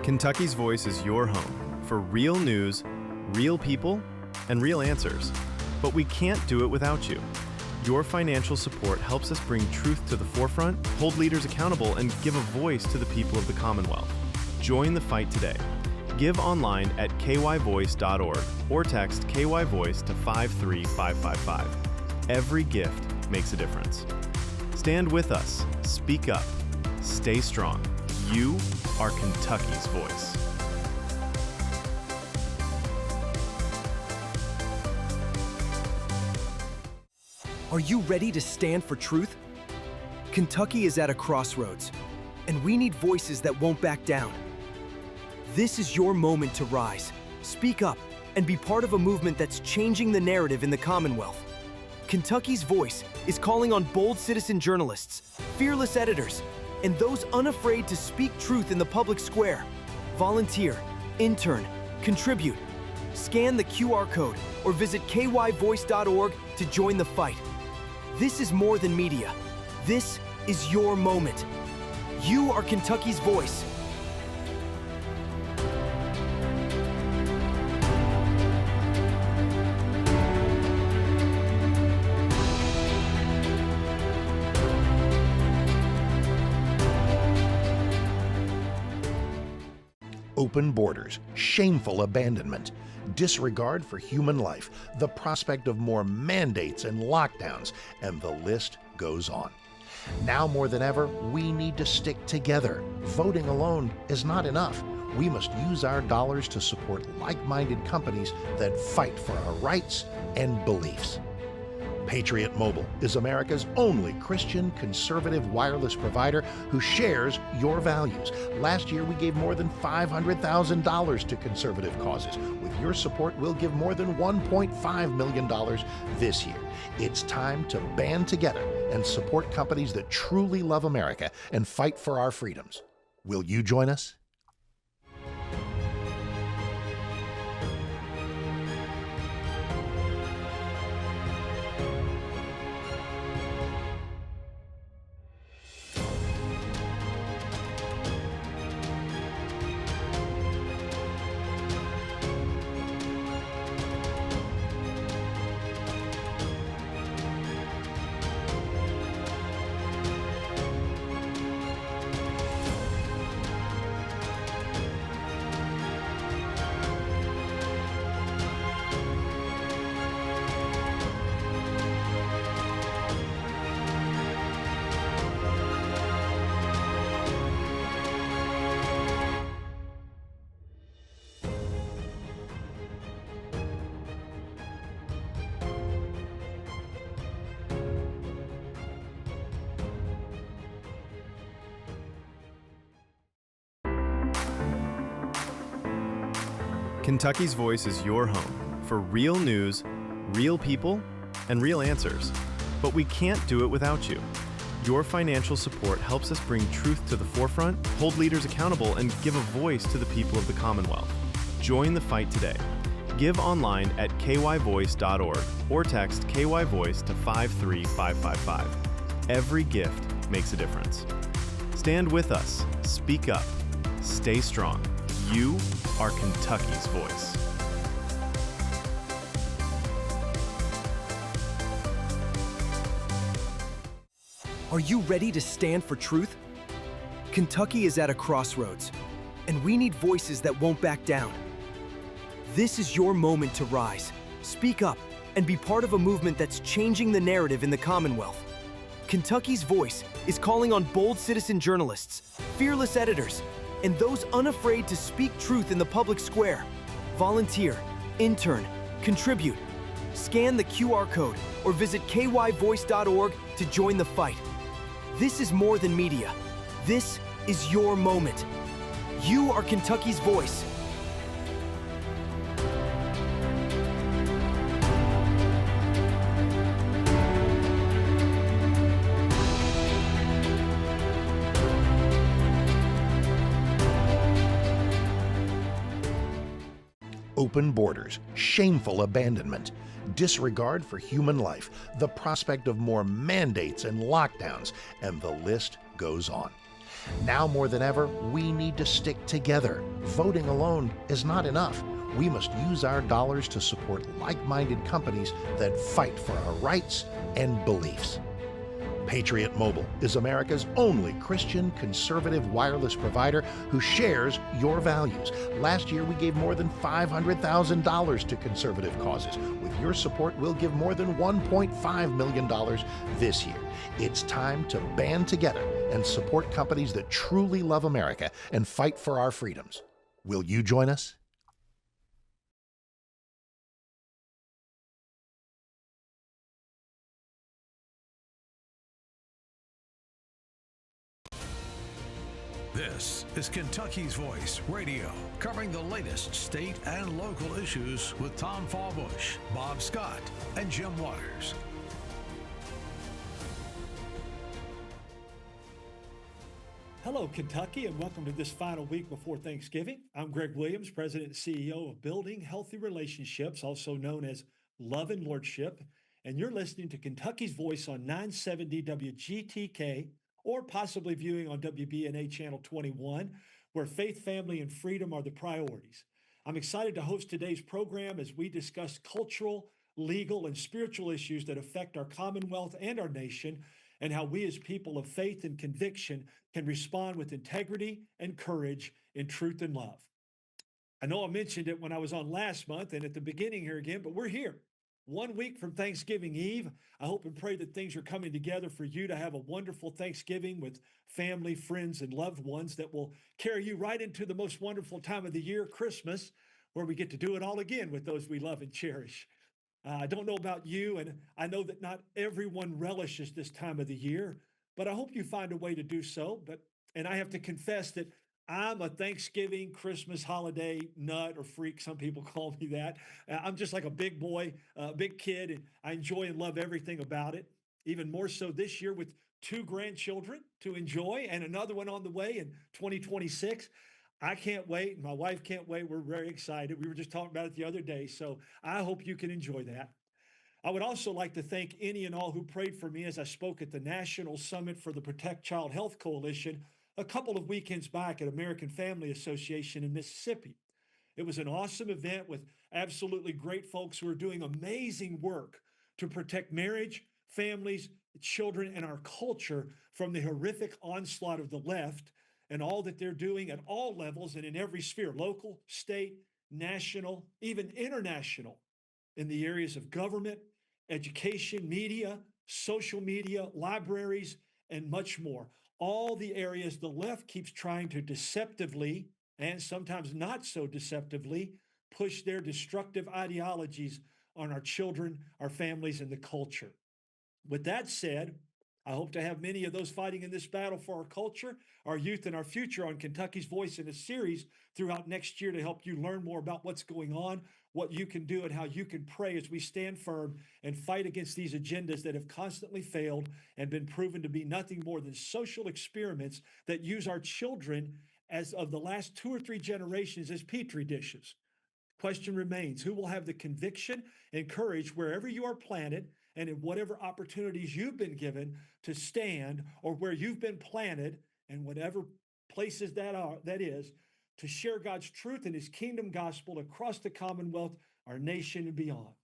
Kentucky's Voice is your home for real news, real people, and real answers. But we can't do it without you. Your financial support helps us bring truth to the forefront, hold leaders accountable, and give a voice to the people of the Commonwealth. Join the fight today. Give online at kyvoice.org or text KYVoice to 53555. Every gift makes a difference. Stand with us. Speak up. Stay strong. You are Kentucky's voice. Are you ready to stand for truth? Kentucky is at a crossroads, and we need voices that won't back down. This is your moment to rise, speak up, and be part of a movement that's changing the narrative in the Commonwealth. Kentucky's Voice is calling on bold citizen journalists, fearless editors, and those unafraid to speak truth in the public square. Volunteer, intern, contribute. Scan the QR code or visit kyvoice.org to join the fight. This is more than media. This is your moment. You are Kentucky's voice. Open borders, shameful abandonment, disregard for human life, the prospect of more mandates and lockdowns, and the list goes on. Now more than ever, we need to stick together. Voting alone is not enough. We must use our dollars to support like-minded companies that fight for our rights and beliefs. Patriot Mobile is America's only Christian conservative wireless provider who shares your values. Last year, we gave more than $500,000 to conservative causes. With your support, we'll give more than $1.5 million this year. It's time to band together and support companies that truly love America and fight for our freedoms. Will you join us? Kentucky's Voice is your home for real news, real people, and real answers. But we can't do it without you. Your financial support helps us bring truth to the forefront, hold leaders accountable, and give a voice to the people of the Commonwealth. Join the fight today. Give online at kyvoice.org or text KYVoice to 53555. Every gift makes a difference. Stand with us. Speak up. Stay strong. You are Kentucky's voice. Are you ready to stand for truth? Kentucky is at a crossroads, and we need voices that won't back down. This is your moment to rise, speak up, and be part of a movement that's changing the narrative in the Commonwealth. Kentucky's Voice is calling on bold citizen journalists, fearless editors, and those unafraid to speak truth in the public square. Volunteer, intern, contribute. Scan the QR code or visit kyvoice.org to join the fight. This is more than media. This is your moment. You are Kentucky's voice. Open borders, shameful abandonment, disregard for human life, the prospect of more mandates and lockdowns, and the list goes on. Now more than ever, we need to stick together. Voting alone is not enough. We must use our dollars to support like-minded companies that fight for our rights and beliefs. Patriot Mobile is America's only Christian conservative wireless provider who shares your values. Last year, we gave more than $500,000 to conservative causes. With your support, we'll give more than $1.5 million this year. It's time to band together and support companies that truly love America and fight for our freedoms. Will you join us? This is Kentucky's Voice Radio, covering the latest state and local issues with Tom Fallbush, Bob Scott, and Jim Waters. Hello, Kentucky, and welcome to this final week before Thanksgiving. I'm Greg Williams, President and CEO of Building Healthy Relationships, also known as Love and Lordship, and you're listening to Kentucky's Voice on 970 WGTK, or possibly viewing on WBNA Channel 21, where faith, family, and freedom are the priorities. I'm excited to host today's program as we discuss cultural, legal, and spiritual issues that affect our Commonwealth and our nation, and how we as people of faith and conviction can respond with integrity and courage in truth and love. I know I mentioned it when I was on last month and at the beginning here again, but we're here. 1 week from Thanksgiving Eve. I hope and pray that things are coming together for you to have a wonderful Thanksgiving with family, friends, and loved ones that will carry you right into the most wonderful time of the year, Christmas, where we get to do it all again with those we love and cherish. I don't know about you, and I know that not everyone relishes this time of the year, but I hope you find a way to do so. And I have to confess that I'm a Thanksgiving, Christmas holiday nut or freak. Some people call me that. I'm just like a big boy, a big kid, and I enjoy and love everything about it. Even more so this year with 2 grandchildren to enjoy and another one on the way in 2026. I can't wait. And my wife can't wait. We're very excited. We were just talking about it the other day. So I hope you can enjoy that. I would also like to thank any and all who prayed for me as I spoke at the National Summit for the Protect Child Health Coalition a couple of weekends back at American Family Association in Mississippi. It was an awesome event with absolutely great folks who are doing amazing work to protect marriage, families, children, and our culture from the horrific onslaught of the left and all that they're doing at all levels and in every sphere, local, state, national, even international, in the areas of government, education, media, social media, libraries, and much more. All the areas the left keeps trying to deceptively, and sometimes not so deceptively, push their destructive ideologies on our children, our families, and the culture. With that said, I hope to have many of those fighting in this battle for our culture, our youth, and our future on Kentucky's Voice in a series throughout next year to help you learn more about what's going on, what you can do, and how you can pray as we stand firm and fight against these agendas that have constantly failed and been proven to be nothing more than social experiments that use our children as of the last 2 or 3 generations as petri dishes. Question remains, who will have the conviction and courage wherever you are planted and in whatever opportunities you've been given to stand, or where you've been planted and whatever places that is, to share God's truth and his kingdom gospel across the Commonwealth, our nation, and beyond.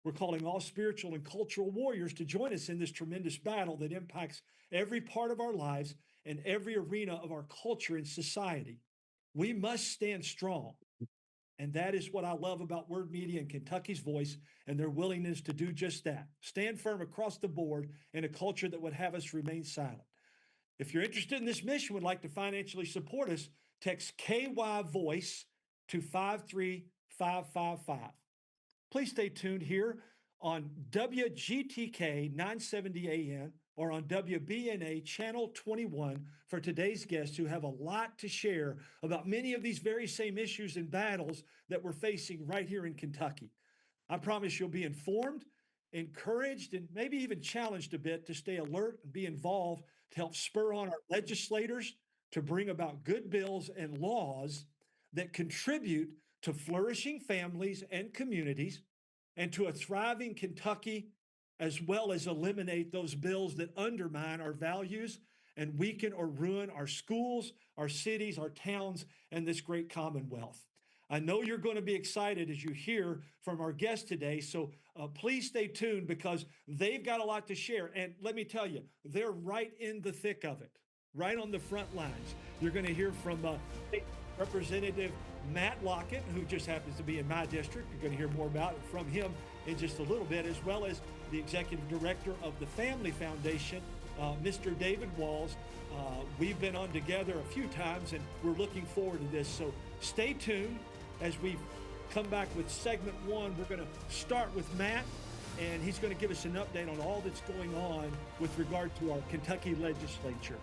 We're calling all spiritual and cultural warriors to join us in this tremendous battle that impacts every part of our lives and every arena of our culture and society. We must stand strong. And that is what I love about Word Media and Kentucky's Voice and their willingness to do just that. Stand firm across the board in a culture that would have us remain silent. If you're interested in this mission, would like to financially support us, text KY Voice to 53555. Please stay tuned here on WGTK 970 AM or on WBNA Channel 21 for today's guests who have a lot to share about many of these very same issues and battles that we're facing right here in Kentucky. I promise you'll be informed, encouraged, and maybe even challenged a bit to stay alert and be involved to help spur on our legislators to bring about good bills and laws that contribute to flourishing families and communities and to a thriving Kentucky, as well as eliminate those bills that undermine our values and weaken or ruin our schools, our cities, our towns, and this great commonwealth. I know you're going to be excited as you hear from our guest today, so please stay tuned because they've got a lot to share. And let me tell you, they're right in the thick of it, right on the front lines. You're going to hear from State Representative Matt Lockett, who just happens to be in my district. You're going to hear more about it from him in just a little bit, as well as the Executive Director of the Family Foundation, Mr. David Walls. We've been on together a few times, and we're looking forward to this. So stay tuned as we come back with segment one. We're going to start with Matt, and he's going to give us an update on all that's going on with regard to our Kentucky legislature.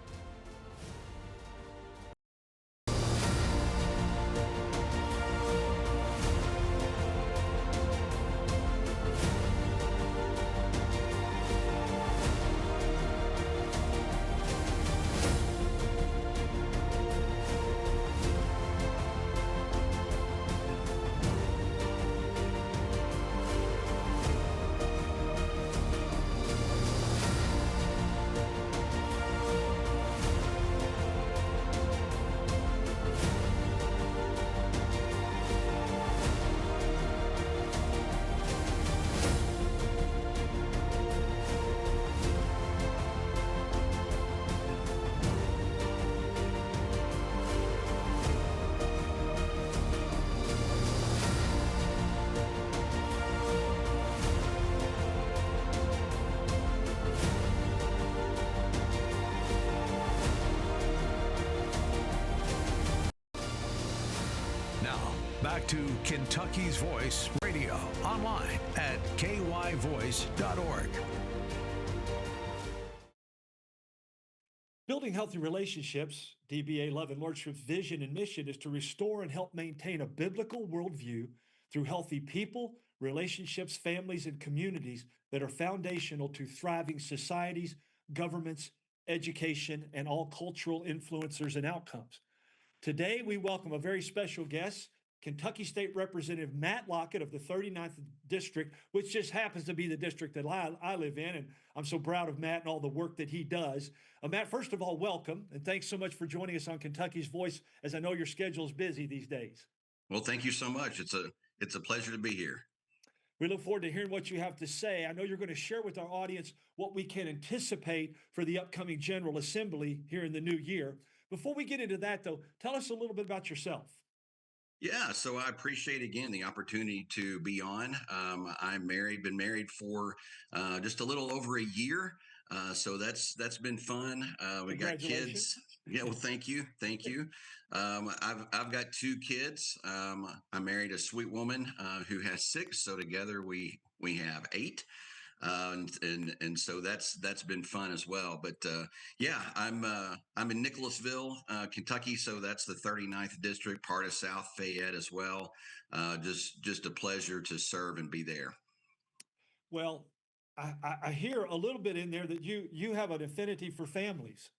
Back to Kentucky's Voice Radio, online at kyvoice.org. Building healthy relationships, DBA Love and Lordship's vision and mission is to restore and help maintain a biblical worldview through healthy people, relationships, families, and communities that are foundational to thriving societies, governments, education, and all cultural influencers and outcomes. Today, we welcome a very special guest, Kentucky State Representative Matt Lockett of the 39th District, which just happens to be the district that I live in. And I'm so proud of Matt and all the work that he does. Matt, first of all, welcome. And thanks so much for joining us on Kentucky's Voice, as I know your schedule is busy these days. Well, thank you so much. It's a pleasure to be here. We look forward to hearing what you have to say. I know you're going to share with our audience what we can anticipate for the upcoming General Assembly here in the new year. Before we get into that, though, tell us a little bit about yourself. Yeah, so I appreciate again the opportunity to be on. I'm married, been married for just a little over a year, so that's been fun. We got kids. Yeah, well, thank you. I've got 2 kids. I married a sweet woman who has 6, so together we have 8. And so that's been fun as well. But yeah, I'm in Nicholasville, Kentucky, so that's the 39th district, part of South Fayette as well. Just a pleasure to serve and be there. Well, I hear a little bit in there that you have an affinity for families.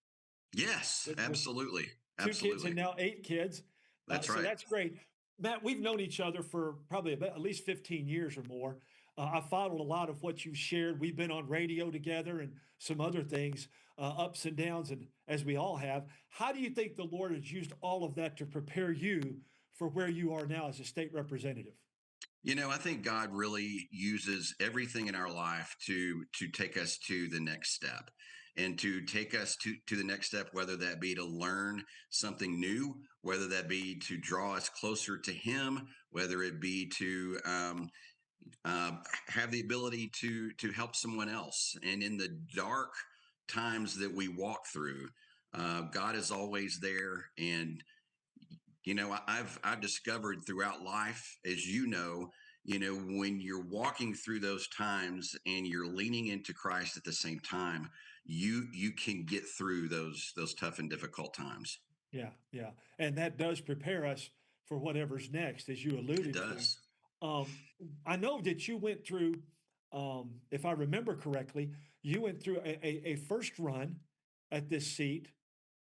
Yes, with absolutely. 2 kids and now 8 kids. That's right. So that's great. Matt, we've known each other for probably at least 15 years or more. I followed a lot of what you've shared. We've been on radio together and some other things, ups and downs, and as we all have. How do you think the Lord has used all of that to prepare you for where you are now as a state representative? You know, I think God really uses everything in our life to take us to the next step and to take us to the next step, whether that be to learn something new, whether that be to draw us closer to Him, whether it be to have the ability to help someone else. And in the dark times that we walk through, God is always there. And you know, I've discovered throughout life, as you know, when you're walking through those times and you're leaning into Christ at the same time, you can get through those tough and difficult times. Yeah, yeah. And that does prepare us for whatever's next, as you alluded It to. does. Um, I know that you went through, if I remember correctly, you went through a first run at this seat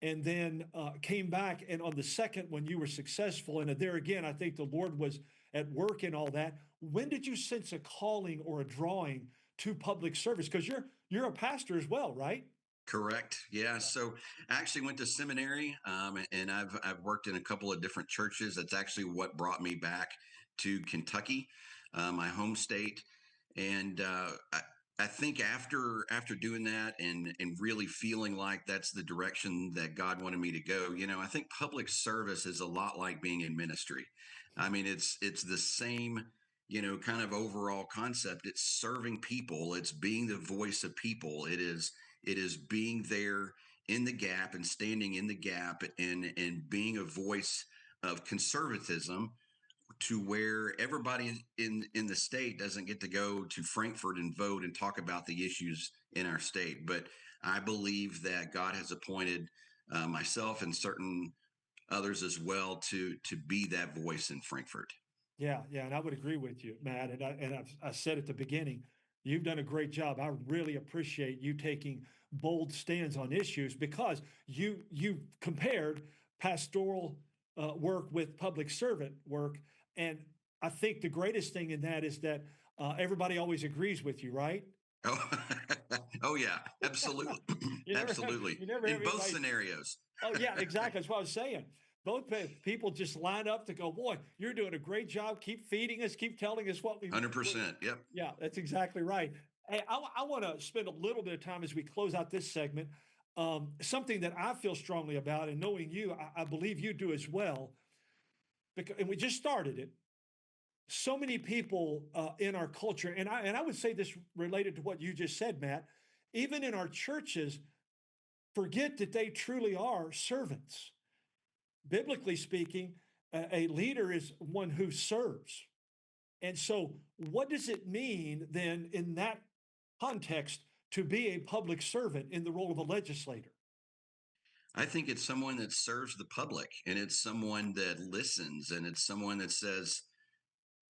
and then came back. And on the second one, you were successful. And there again, I think the Lord was at work in all that. When did you sense a calling or a drawing to public service? Because you're a pastor as well, right? Correct. Yeah. So I actually went to seminary, and I've worked in a couple of different churches. That's actually what brought me back to Kentucky, my home state. And I think after doing that and really feeling like that's the direction that God wanted me to go, I think public service is a lot like being in ministry. I mean, it's the same, kind of overall concept. It's serving people. It's being the voice of people. It is being there in the gap and standing in the gap and being a voice of conservatism to where everybody in the state doesn't get to go to Frankfurt and vote and talk about the issues in our state. But I believe that God has appointed myself and certain others as well to be that voice in Frankfurt. Yeah, yeah, and I would agree with you, Matt. I said at the beginning, you've done a great job. I really appreciate you taking bold stands on issues because you compared pastoral work with public servant work, and I think the greatest thing in that is that everybody always agrees with you, right? Oh, oh yeah, absolutely, You never have absolutely. you never have In both anybody. scenarios, Oh yeah, exactly. That's what I was saying. Both people just line up to go, boy, you're doing a great job. Keep feeding us. Keep telling us what we. 100%. Yep. Yeah, that's exactly right. Hey, I want to spend a little bit of time as we close out this segment. Something that I feel strongly about, and knowing you, I believe you do as well. Because and we just started it. So many people in our culture, and I would say this related to what you just said, Matt. Even in our churches, forget that they truly are servants. Biblically speaking, a leader is one who serves. And so, what does it mean then in that context to be a public servant in the role of a legislator? I think it's someone that serves the public, and it's someone that listens, and it's someone that says,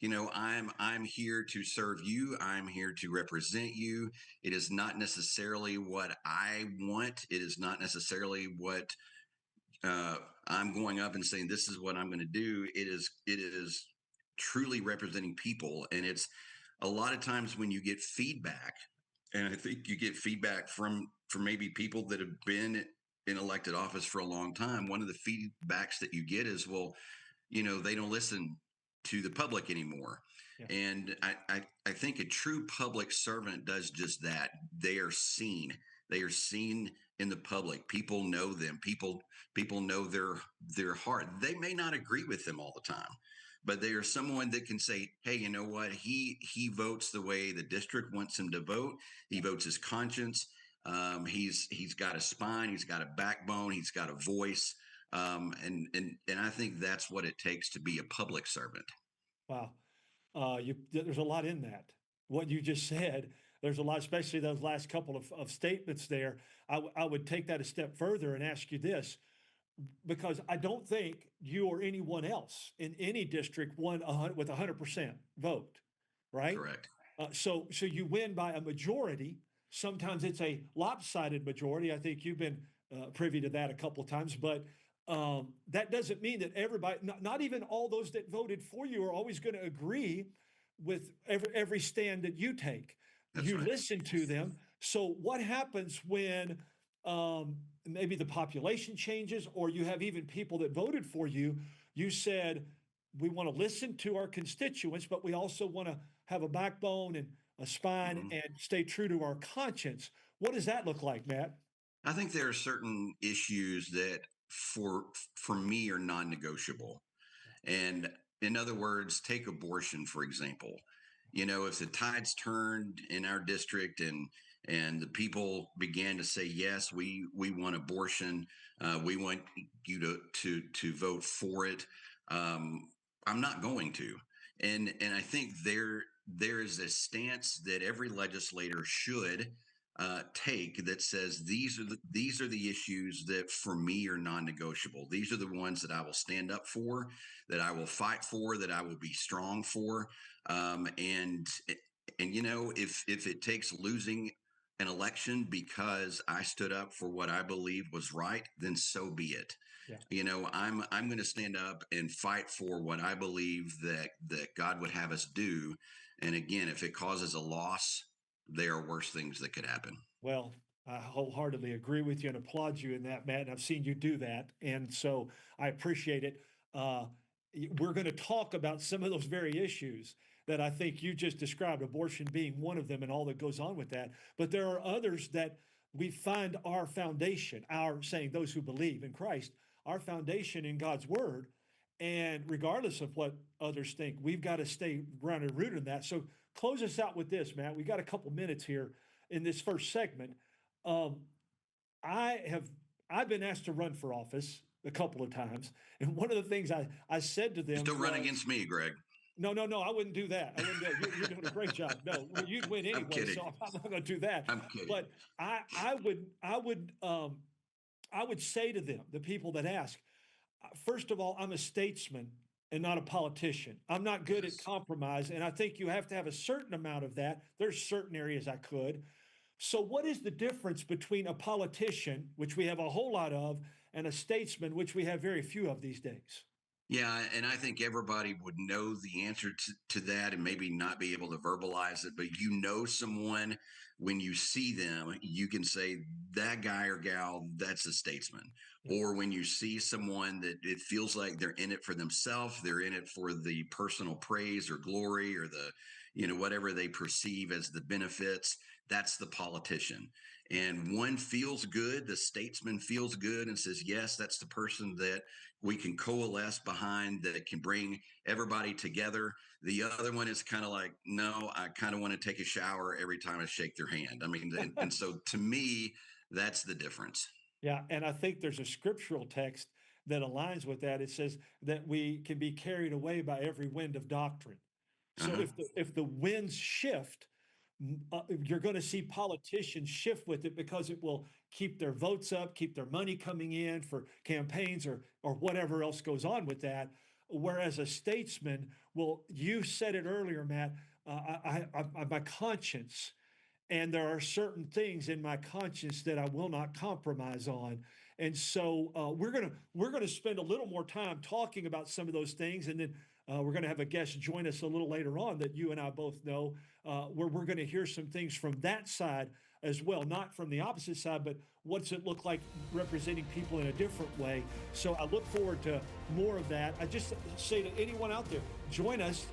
I'm here to serve you. I'm here to represent you. It is not necessarily what I want. It is not necessarily what uh, I'm going up and saying this is what I'm going to do. It is truly representing people, and it's a lot of times when you get feedback, and I think you get feedback from maybe people that have been in elected office for a long time. One of the feedbacks that you get is, well, they don't listen to the public anymore. Yeah. And I think a true public servant does just that. They are seen. They are seen in the public. People know them. People know their heart. They may not agree with them all the time, but they are someone that can say, hey, you know what? He votes the way the district wants him to vote. He votes his conscience. He's got a spine. He's got a backbone. He's got a voice. And I think that's what it takes to be a public servant. Wow. There's a lot in that. What you just said, there's a lot, especially those last couple of statements there. I would take that a step further and ask you this, because I don't think you or anyone else in any district won with 100% vote, right? Correct. So you win by a majority. Sometimes it's a lopsided majority. I think you've been privy to that a couple of times, but that doesn't mean that everybody, not even all those that voted for you, are always going to agree with every stand that you take. That's You right. listen to them. So what happens when maybe the population changes, or you have even people that voted for you? You said we want to listen to our constituents, but we also want to have a backbone and a spine Mhm. and stay true to our conscience. What does that look like, Matt? I think there are certain issues that for me are non-negotiable. And in other words, take abortion, for example. If the tides turned in our district and the people began to say, yes, we want abortion, we want you to vote for it. Um, I'm not going to. And I think there is a stance that every legislator should take that says these are the issues that for me are non-negotiable. These are the ones that I will stand up for, that I will fight for, that I will be strong for. And if it takes losing an election because I stood up for what I believe was right, then so be it. Yeah. I'm going to stand up and fight for what I believe that God would have us do. And again, if it causes a loss, there are worse things that could happen. Well, I wholeheartedly agree with you and applaud you in that, Matt. And I've seen you do that. And so I appreciate it. We're going to talk about some of those very issues that I think you just described, abortion being one of them and all that goes on with that. But there are others that we find our foundation, our saying those who believe in Christ, our foundation in God's word. And regardless of what others think, we've got to stay grounded, rooted in that. So close us out with this, Matt. We got a couple minutes here in this first segment. Um, I have I've been asked to run for office a couple of times, and one of the things I said to them Still run was, against me, Greg. no, no, no, I wouldn't do that. I wouldn't do that. You're doing a great job. No, well, you'd win I'm anyway, kidding. so I'm not going to do that. I'm kidding. But I would say to them, the people that ask, first of all, I'm a statesman and not a politician. I'm not good at Yes. compromise, and I think you have to have a certain amount of that. There's certain areas I could. So, what is the difference between a politician, which we have a whole lot of, and a statesman, which we have very few of these days? Yeah, and I think everybody would know the answer to that and maybe not be able to verbalize it, but you know someone when you see them, you can say that guy or gal, that's a statesman. Yeah. Or when you see someone that it feels like they're in it for themselves, they're in it for the personal praise or glory or the, whatever they perceive as the benefits, that's the politician. And one feels good, the statesman feels good and says, yes, that's the person that we can coalesce behind, that can bring everybody together. The other one is kind of like, no, I kind of want to take a shower every time I shake their hand. I mean, and so to me, that's the difference. Yeah, and I think there's a scriptural text that aligns with that. It says that we can be carried away by every wind of doctrine. So Uh-huh. if the winds shift, you're going to see politicians shift with it because it will keep their votes up, keep their money coming in for campaigns or whatever else goes on with that. Whereas a statesman, well, you said it earlier, Matt. My conscience, and there are certain things in my conscience that I will not compromise on. And so we're gonna spend a little more time talking about some of those things, and then we're going to have a guest join us a little later on that you and I both know, where we're going to hear some things from that side as well, not from the opposite side, but what's it look like representing people in a different way. So I look forward to more of that. I just say to anyone out there, join us.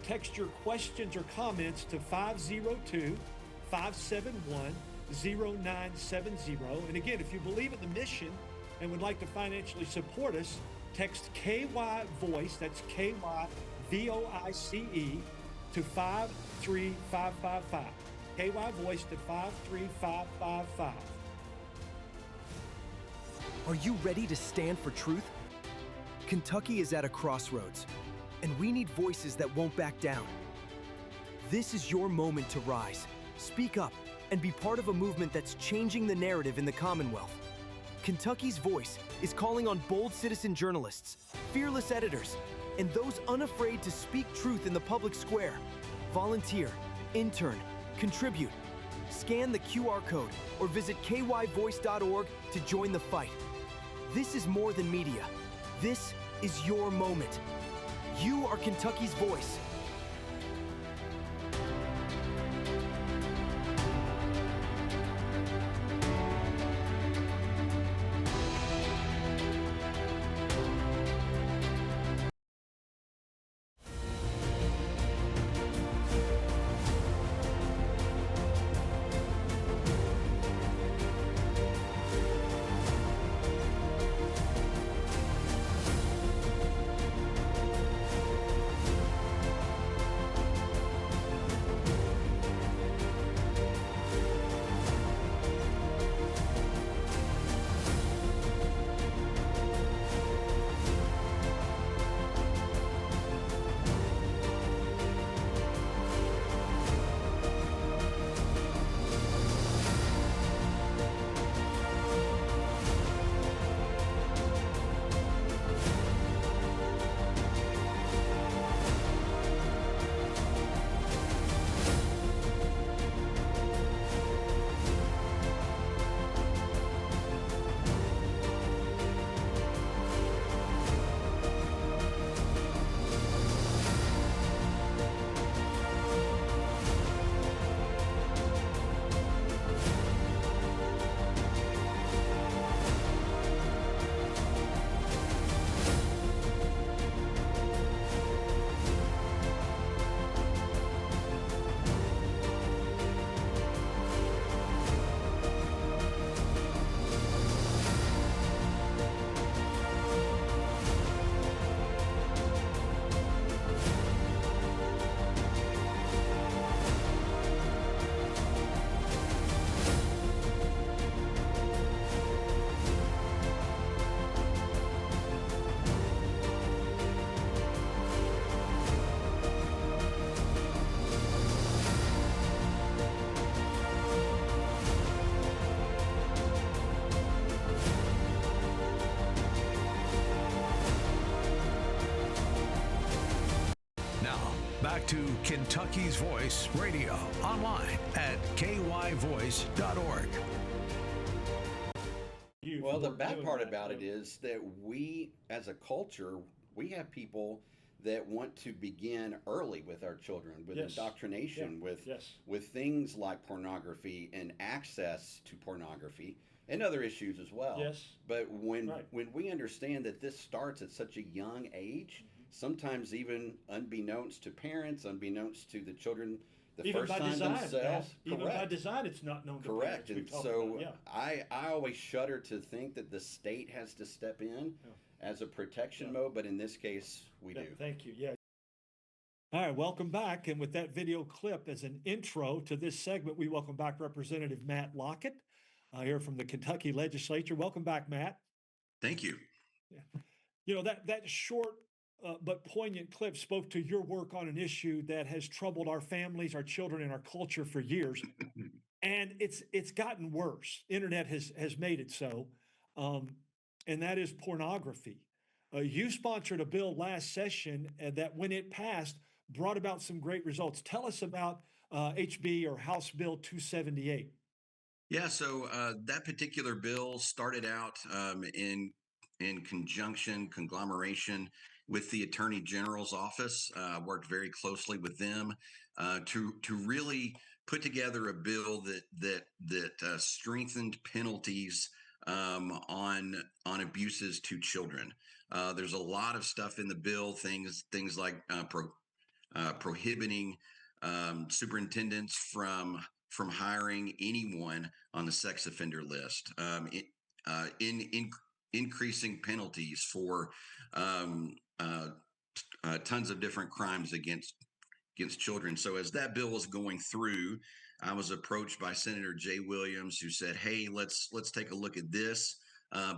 Text your questions or comments to 502-571-0970. And again, if you believe in the mission and would like to financially support us, text KY Voice, that's KYVOICE, to 53555. KY Voice to 53555. Are you ready to stand for truth? Kentucky is at a crossroads, and we need voices that won't back down. This is your moment to rise, speak up, and be part of a movement that's changing the narrative in the Commonwealth. Kentucky's Voice is calling on bold citizen journalists, fearless editors, and those unafraid to speak truth in the public square. Volunteer, intern, contribute. Scan the QR code or visit kyvoice.org to join the fight. This is more than media. This is your moment. You are Kentucky's voice. Back to Kentucky's Voice Radio, online at kyvoice.org. Well, the bad part about it is that we, as a culture, we have people that want to begin early with our children, with indoctrination, with things like pornography and access to pornography and other issues as well. But when we understand that this starts at such a young age, sometimes even unbeknownst to parents, unbeknownst to the children, the even first by time design, themselves. even by design, it's not known to Correct. parents. And so I always shudder to think that the state has to step in as a protection mode, but in this case, we do. Thank you. Yeah. All right, welcome back. And with that video clip as an intro to this segment, we welcome back Representative Matt Lockett here from the Kentucky Legislature. Welcome back, Matt. Thank you. Yeah. You know, that short but poignant clip spoke to your work on an issue that has troubled our families, our children, and our culture for years. And it's gotten worse. Internet has made it so. And that is pornography. You sponsored a bill last session that, when it passed, brought about some great results. Tell us about HB or House Bill 278. Yeah, so that particular bill started out in conglomeration with the Attorney General's office. Worked very closely with them to really put together a bill that strengthened penalties on abuses to children. There's a lot of stuff in the bill, things like prohibiting superintendents from hiring anyone on the sex offender list, in increasing penalties for tons of different crimes against children. So as that bill was going through, I was approached by Senator Jay Williams, who said, "Hey, let's take a look at this,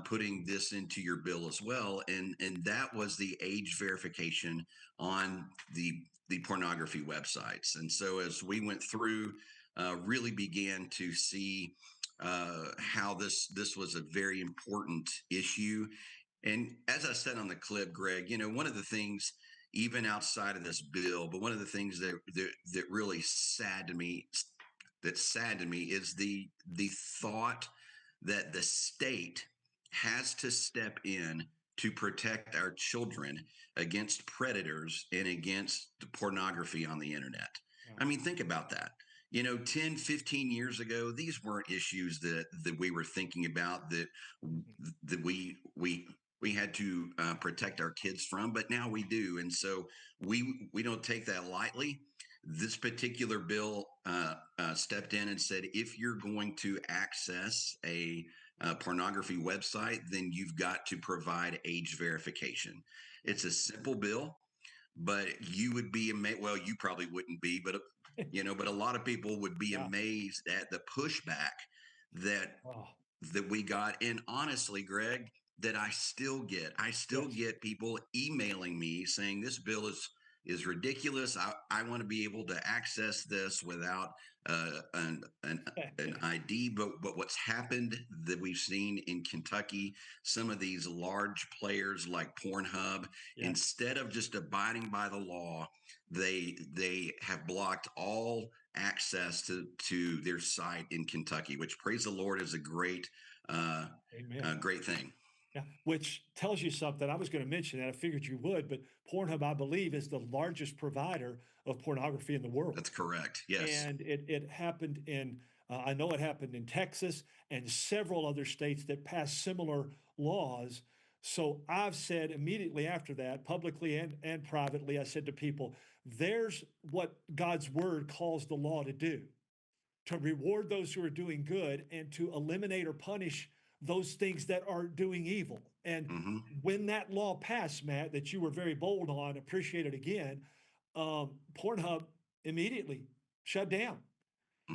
putting this into your bill as well." And that was the age verification on the pornography websites. And so as we went through, really began to see how this was a very important issue. And as I said on the clip, Greg, you know, one of the things, even outside of this bill, but one of the things that really saddened me is the thought that the state has to step in to protect our children against predators and against the pornography on the internet. I mean, think about that. You know, 10, 15 years ago, these weren't issues that we were thinking about, that we had to protect our kids from, but now we do. And so we don't take that lightly. This particular bill stepped in and said, if you're going to access a pornography website, then you've got to provide age verification. It's a simple bill, but you would be amazed. Well, you probably wouldn't be, but but a lot of people would be amazed at the pushback that we got. And honestly, Greg, that I still get. I still get people emailing me saying this bill is ridiculous. I want to be able to access this without an ID. But what's happened that we've seen in Kentucky, some of these large players like Pornhub, instead of just abiding by the law, they have blocked all access to their site in Kentucky, which, praise the Lord, is a great great thing. Yeah, which tells you something. I was going to mention that. I figured you would, but Pornhub, I believe, is the largest provider of pornography in the world. That's correct. Yes. And it happened in, I know it happened in Texas and several other states that passed similar laws. So I've said immediately after that, publicly and privately, I said to people, there's what God's word calls the law to do, to reward those who are doing good and to eliminate or punish those things that are doing evil. And when that law passed, Matt, that you were very bold on, appreciate it again, Pornhub immediately shut down.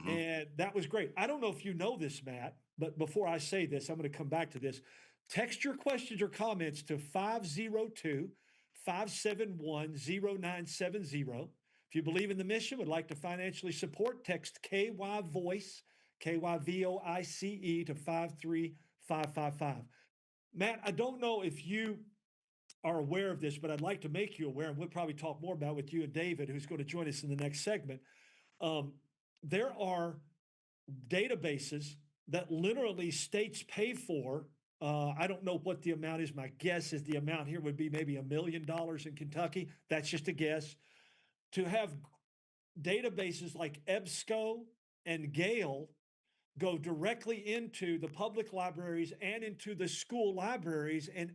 And that was great. I don't know if you know this, Matt, but before I say this, I'm going to come back to this. Text your questions or comments to 502-571-0970. If you believe in the mission, would like to financially support, text KY Voice, KYVOICE to 53555. Matt, I don't know if you are aware of this, but I'd like to make you aware, and we'll probably talk more about it with you and David, who's going to join us in the next segment. There are databases that literally states pay for. I don't know what the amount is. My guess is the amount here would be maybe $1 million in Kentucky. That's just a guess. To have databases like EBSCO and Gale go directly into the public libraries and into the school libraries, and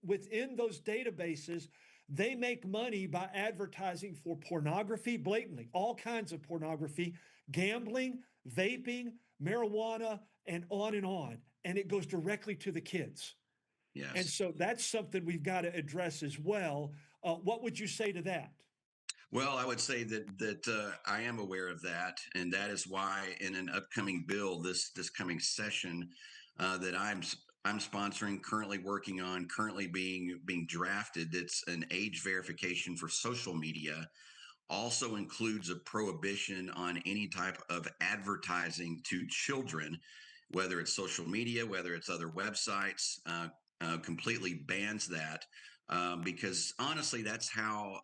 within those databases, they make money by advertising for pornography blatantly, all kinds of pornography, gambling, vaping, marijuana, and on, and it goes directly to the kids. Yes. And so that's something we've got to address as well. What would you say to that? Well, I would say that I am aware of that, and that is why in an upcoming bill this coming session that I'm sponsoring, currently working on, currently being drafted. It's an age verification for social media. Also includes a prohibition on any type of advertising to children, whether it's social media, whether it's other websites. Completely bans that because honestly, that's how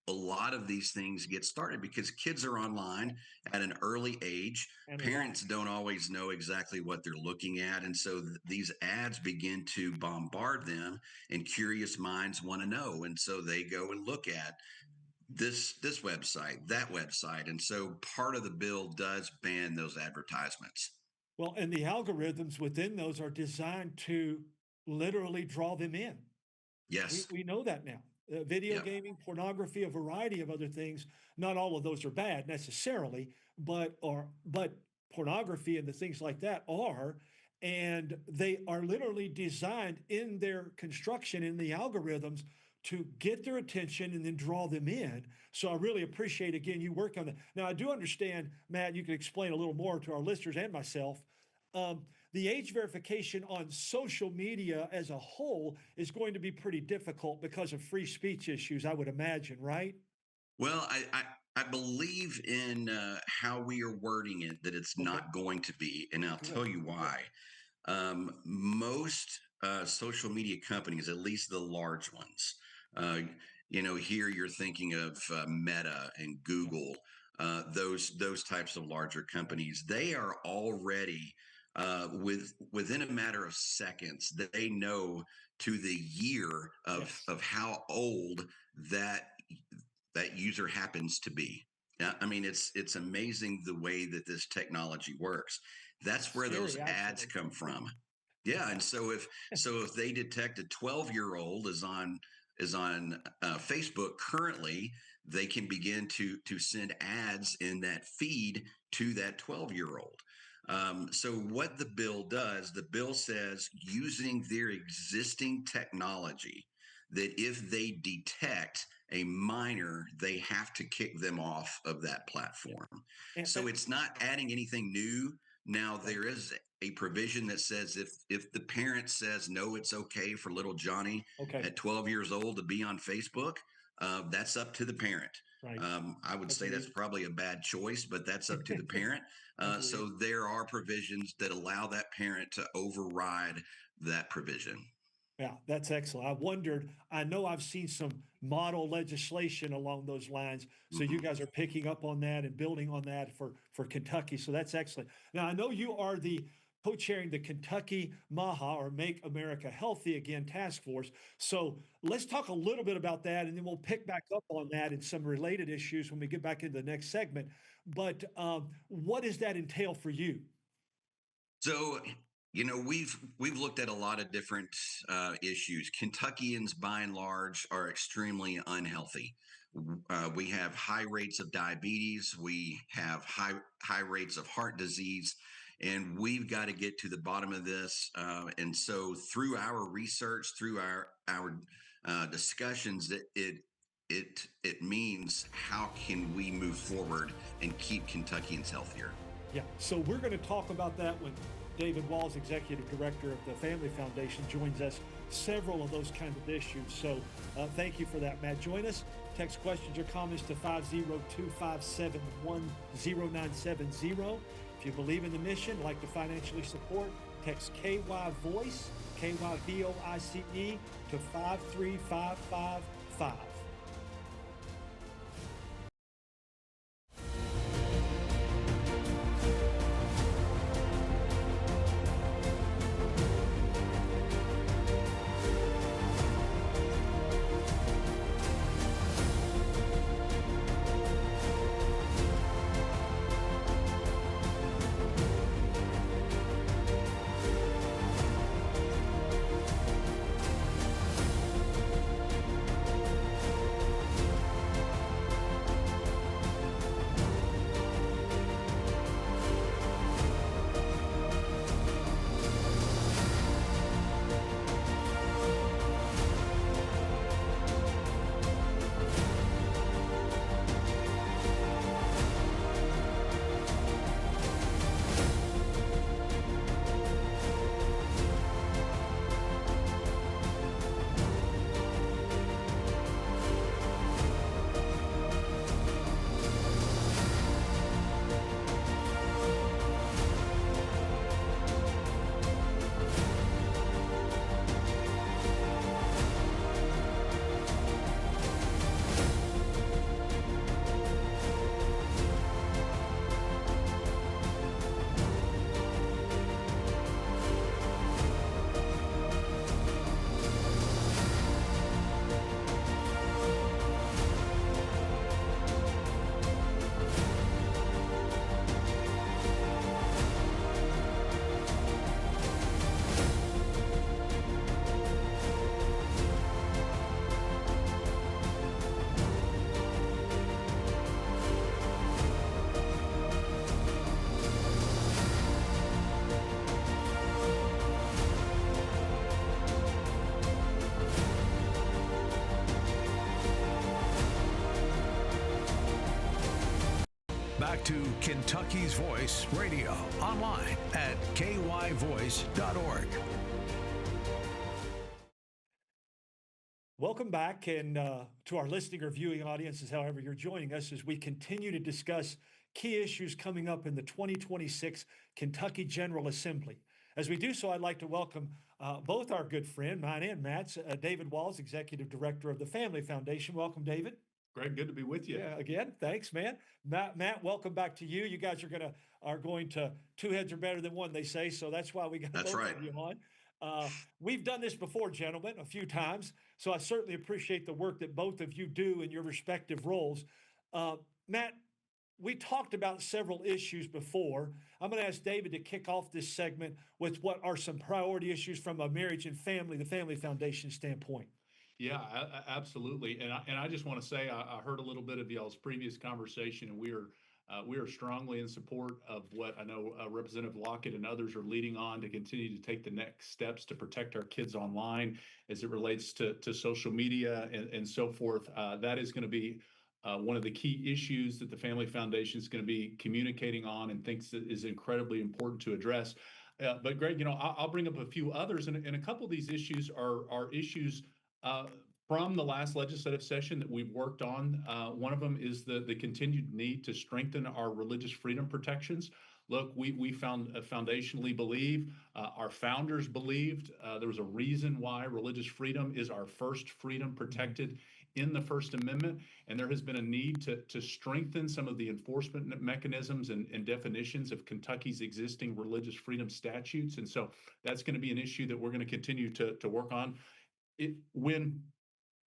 a lot of these things get started, because kids are online at an early age. And parents don't always know exactly what they're looking at. And so these ads begin to bombard them, and curious minds want to know. And so they go and look at this website, that website. And so part of the bill does ban those advertisements. Well, and the algorithms within those are designed to literally draw them in. Yes. We know that now. Video gaming, pornography, a variety of other things. Not all of those are bad necessarily, but pornography and the things like that are, and they are literally designed in their construction, in the algorithms, to get their attention and then draw them in. So I really appreciate, again, you work on that. Now, I do understand, Matt, you can explain a little more to our listeners and myself. The age verification on social media as a whole is going to be pretty difficult because of free speech issues, I would imagine, right? Well, I believe in how we are wording it, that it's not going to be, and I'll tell you why. Most social media companies, at least the large ones, here you're thinking of Meta and Google, those types of larger companies. They are already within a matter of seconds, they know to the year of how old that user happens to be. I mean, it's amazing the way that this technology works. That's where those ads come from. Yeah, and so if they detect a 12-year-old is on Facebook currently, they can begin to send ads in that feed to that 12-year-old. So what the bill does, the bill says, using their existing technology, that if they detect a minor, they have to kick them off of that platform. So it's not adding anything new. Now, there is a provision that says if the parent says, no, it's okay for little Johnny at 12 years old to be on Facebook, that's up to the parent. Right. I would say that's probably a bad choice, but that's up to the parent. So there are provisions that allow that parent to override that provision. Yeah, that's excellent. I know I've seen some model legislation along those lines. So you guys are picking up on that and building on that for Kentucky. So that's excellent. Now, I know you are the co-chairing the Kentucky MAHA, or Make America Healthy Again task force. So let's talk a little bit about that, and then we'll pick back up on that and some related issues when we get back into the next segment. But what does that entail for you? So, we've looked at a lot of different issues. Kentuckians, by and large, are extremely unhealthy. We have high rates of diabetes. We have high rates of heart disease. And we've got to get to the bottom of this. And so through our research, through our discussions, it means how can we move forward and keep Kentuckians healthier? Yeah, so we're going to talk about that when David Walls, Executive Director of the Family Foundation, joins us. Several of those kinds of issues. So thank you for that, Matt. Join us. Text questions or comments to 502-571-0970. If you believe in the mission, like to financially support, text KY Voice, KYVOICE to 53555. Back to Kentucky's Voice Radio, online at kyvoice.org. Welcome back, and to our listening or viewing audiences, however you're joining us, as we continue to discuss key issues coming up in the 2026 Kentucky General Assembly. As we do so, I'd like to welcome both our good friend, mine and Matt's, David Walls, Executive Director of the Family Foundation. Welcome, David. Greg, good to be with you. Yeah, again, thanks, man. Matt, welcome back to you. You guys are going to two heads are better than one, they say. So that's why we got both of you on. We've done this before, gentlemen, a few times. So I certainly appreciate the work that both of you do in your respective roles. Matt, we talked about several issues before. I'm going to ask David to kick off this segment with what are some priority issues from a marriage and family, the Family Foundation standpoint. Yeah, absolutely. And I just want to say I heard a little bit of y'all's previous conversation, and we are strongly in support of what I know Representative Lockett and others are leading on to continue to take the next steps to protect our kids online as it relates to social media and so forth. That is going to be one of the key issues that the Family Foundation is going to be communicating on and thinks that is incredibly important to address. But Greg, I'll bring up a few others, and a couple of these issues are issues from the last legislative session that we've worked on. One of them is the continued need to strengthen our religious freedom protections. Look, we foundationally believe, our founders believed there was a reason why religious freedom is our first freedom protected in the First Amendment, and there has been a need to strengthen some of the enforcement mechanisms and definitions of Kentucky's existing religious freedom statutes. And so that's going to be an issue that we're going to continue to work on.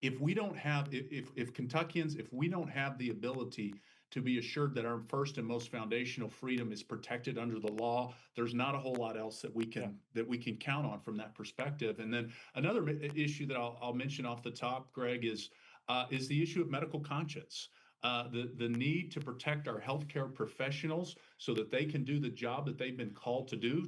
If we don't have, if Kentuckians, if we don't have the ability to be assured that our first and most foundational freedom is protected under the law, there's not a whole lot else that we can count on from that perspective. And then another issue that I'll mention off the top, Greg, is the issue of medical conscience. The need to protect our healthcare professionals so that they can do the job that they've been called to do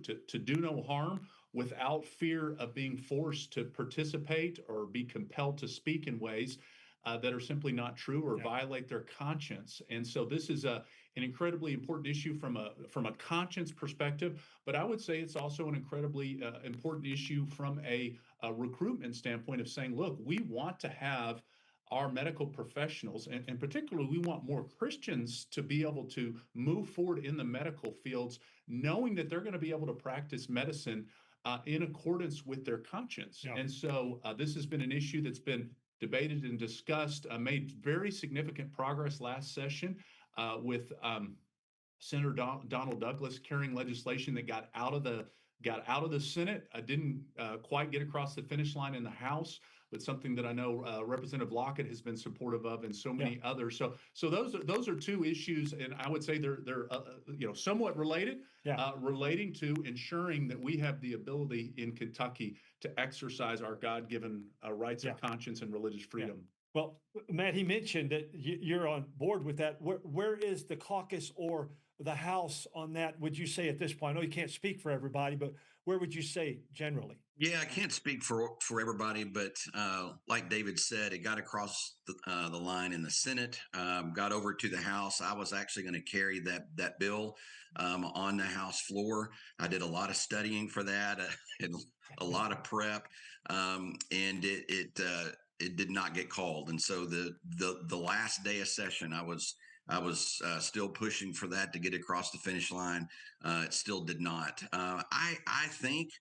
no harm, without fear of being forced to participate or be compelled to speak in ways that are simply not true or violate their conscience. And so this is an incredibly important issue from a conscience perspective, but I would say it's also an incredibly important issue from a recruitment standpoint of saying, look, we want to have our medical professionals, and particularly we want more Christians to be able to move forward in the medical fields, knowing that they're going to be able to practice medicine in accordance with their conscience. Yeah. And so this has been an issue that's been debated and discussed, made very significant progress last session with Senator Donald Douglas carrying legislation that got out of the Senate, didn't quite get across the finish line in the House, but something that I know Representative Lockett has been supportive of, and so many others. So those are two issues, and I would say they're somewhat related, relating to ensuring that we have the ability in Kentucky to exercise our God-given rights of conscience and religious freedom. Yeah. Well, Matt, he mentioned that you're on board with that. Where is the caucus or the House on that, would you say at this point? I know you can't speak for everybody, but where would you say generally? Yeah, I can't speak for everybody, but like David said, it got across the line in the Senate, got over to the House. I was actually going to carry that bill on the House floor. I did a lot of studying for that, and a lot of prep, and it did not get called. And so the last day of session, I was still pushing for that to get across the finish line. It still did not. I think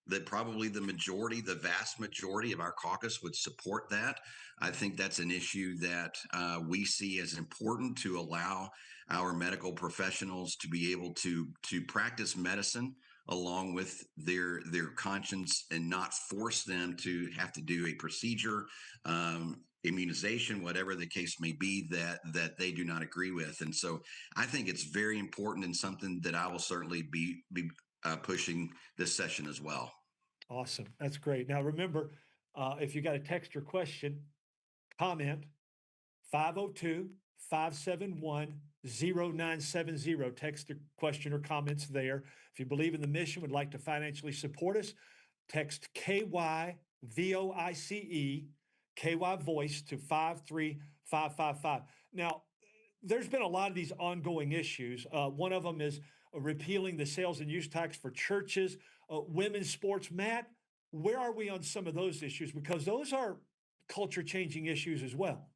that probably the vast majority of our caucus would support that. I think that's an issue that we see as important to allow our medical professionals to be able to practice medicine along with their conscience, and not force them to have to do a procedure, immunization, whatever the case may be, that they do not agree with. And so I think it's very important, and something that I will certainly be pushing this session as well. Awesome. That's great. Now, remember, if you got a text or question, comment 502-571-0970. Text the question or comments there. If you believe in the mission, would like to financially support us, text KYVOICE, KY Voice to 53555. Now, there's been a lot of these ongoing issues. One of them is repealing the sales and use tax for churches, women's sports. Matt, where are we on some of those issues? Because those are culture-changing issues as well.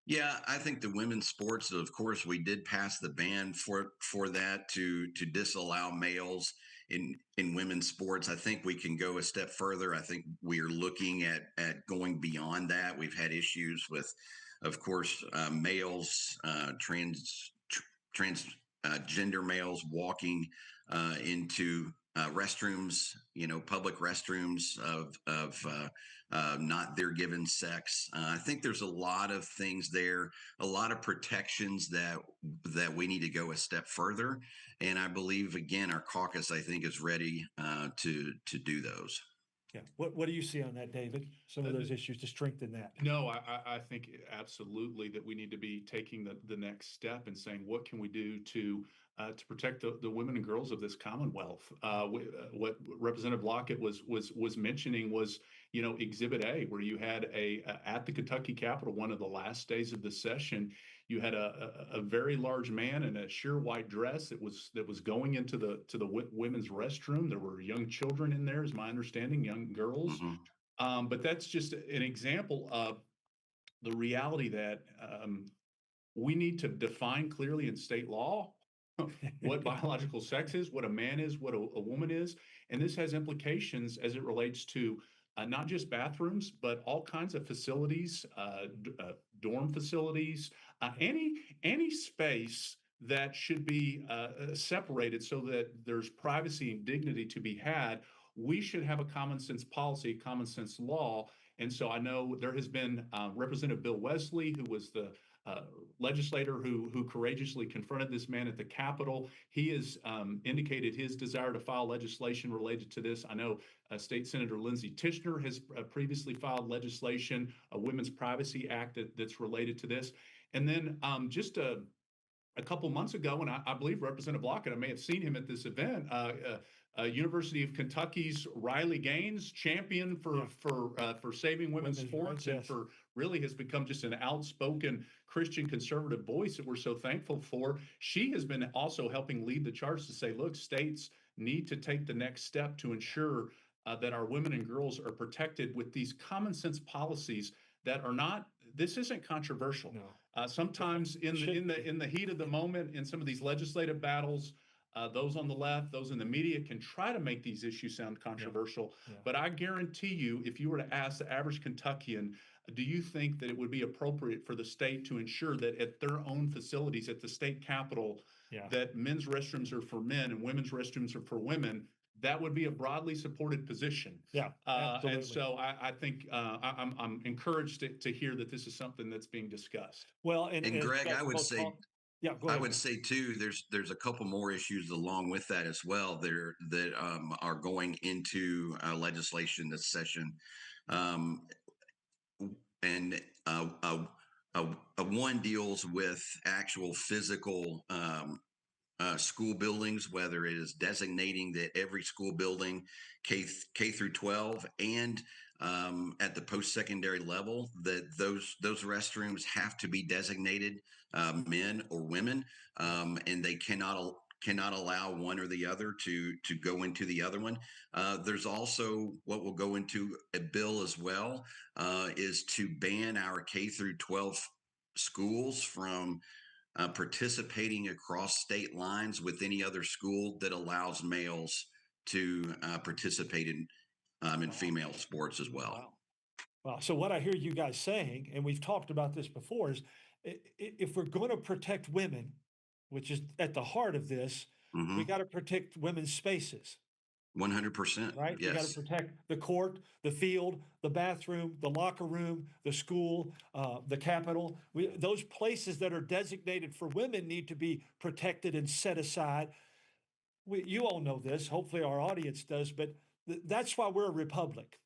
Yeah, I think the women's sports, of course, we did pass the ban for that to disallow males in women's sports. I think we can go a step further. I think we are looking at going beyond that. We've had issues with, of course, males, transgender males walking into restrooms, public restrooms of not their given sex. I think there's a lot of things there, a lot of protections that we need to go a step further. And I believe, again, our caucus, I think, is ready to do those. Yeah. What do you see on that, David? Some of those issues to strengthen that? No, I think absolutely that we need to be taking the next step and saying, what can we do to protect the women and girls of this Commonwealth? What Representative Lockett was mentioning was, Exhibit A, where you had at the Kentucky Capitol, one of the last days of the session, you had a very large man in a sheer white dress that was going into the women's restroom. There were young children in there, is my understanding, young girls. Mm-hmm. But that's just an example of the reality that we need to define clearly in state law what biological sex is, what a man is, what a woman is. And this has implications as it relates to not just bathrooms, but all kinds of facilities, dorm facilities, any space that should be separated so that there's privacy and dignity to be had. We should have a common sense policy, common sense law. And so I know there has been Representative Bill Wesley, who was the legislator who courageously confronted this man at the Capitol. He has indicated his desire to file legislation related to this. I know State Senator Lindsey Tishner has previously filed legislation, a Women's Privacy Act that's related to this. And then just a couple months ago, and I believe Representative Lockett, I may have seen him at this event, University of Kentucky's Riley Gaines, champion for saving women's sports, and for really has become just an outspoken Christian conservative voice that we're so thankful for. She has been also helping lead the charge to say, look, states need to take the next step to ensure that our women and girls are protected with these common sense policies that are not. This isn't controversial. No. Sometimes in the heat of the moment, in some of these legislative battles, those on the left, those in the media can try to make these issues sound controversial. But I guarantee you, if you were to ask the average Kentuckian, do you think that it would be appropriate for the state to ensure that at their own facilities, at the state capitol, that men's restrooms are for men and women's restrooms are for women? That would be a broadly supported position. Absolutely. And so I think I'm encouraged to hear that this is something that's being discussed. Well, and Greg, I would say, go ahead. I would say too, there's a couple more issues along with that as well that are going into legislation this session, and one deals with actual physical school buildings, whether it is designating that every school building, K through 12, and at the post-secondary level, that those restrooms have to be designated men or women, and they cannot allow one or the other to go into the other one. There's also what will go into a bill as well, is to ban our K through 12 schools from participating across state lines with any other school that allows males to participate in female sports as well. Wow. So what I hear you guys saying, and we've talked about this before, is if we're going to protect women, which is at the heart of this, we got to protect women's spaces. 100%. Right? Yes. You got to protect the court, the field, the bathroom, the locker room, the school, the Capitol. Those places that are designated for women need to be protected and set aside. You all know this. Hopefully our audience does, but that's why we're a republic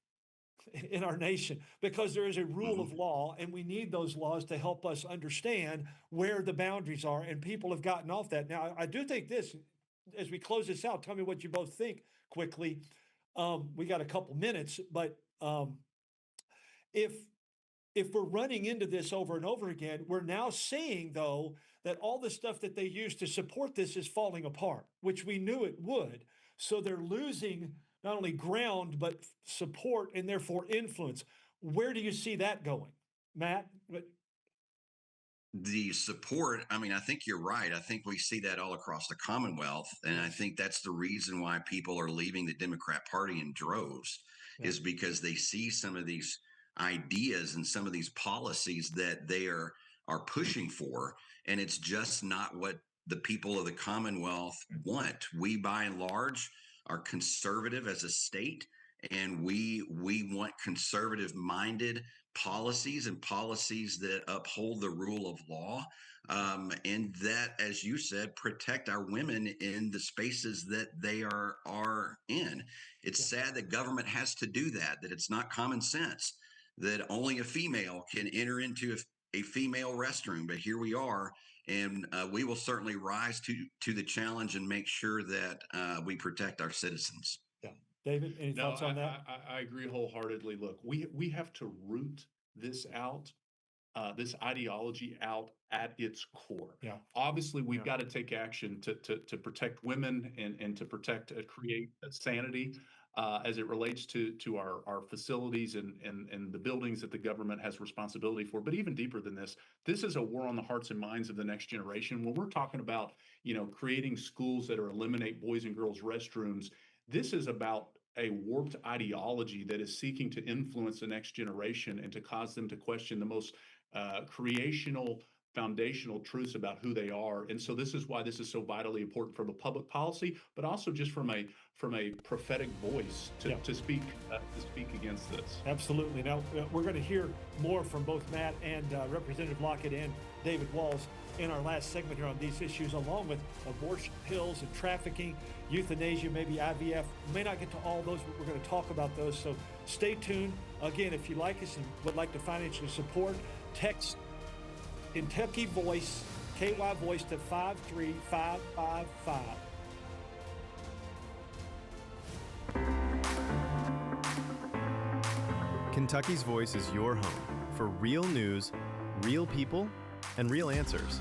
in our nation, because there is a rule of law, and we need those laws to help us understand where the boundaries are, and people have gotten off that. Now, I do think this, as we close this out, tell me what you both think quickly. We got a couple minutes, but if we're running into this over and over again, we're now seeing, though, that all the stuff that they used to support this is falling apart, which we knew it would. So they're losing not only ground, but support and therefore influence. Where do you see that going, Matt? The support, I mean, I think you're right. I think we see that all across the Commonwealth. And I think that's the reason why people are leaving the Democrat Party in droves, is because they see some of these ideas and some of these policies that they are pushing for. And it's just not what the people of the Commonwealth want. We, by and large, are conservative as a state, and we want conservative-minded policies and policies that uphold the rule of law, and that, as you said, protect our women in the spaces that they are in. It's sad that government has to do that it's not common sense that only a female can enter into a female restroom, but here we are. And we will certainly rise to the challenge and make sure that we protect our citizens. Yeah. David, any thoughts on that? I agree wholeheartedly. Look, we have to root this out, this ideology out at its core. Yeah. Obviously, we've got to take action to protect women and to protect, create sanity as it relates to our facilities and the buildings that the government has responsibility for. But even deeper than this is a war on the hearts and minds of the next generation. When we're talking about, creating schools that eliminate boys and girls restrooms, this is about a warped ideology that is seeking to influence the next generation and to cause them to question the most creational, foundational truths about who they are. And so this is why this is so vitally important from a public policy, but also just from a prophetic voice to speak against this. Absolutely. Now, we're going to hear more from both Matt and Representative Lockett and David Walls in our last segment here on these issues, along with abortion pills and trafficking, euthanasia, maybe IVF. We may not get to all those, but we're going to talk about those. So stay tuned. Again, if you like us and would like to financially support, text Kentucky Voice, KY Voice, to 53555. Kentucky's Voice is your home for real news, real people, and real answers.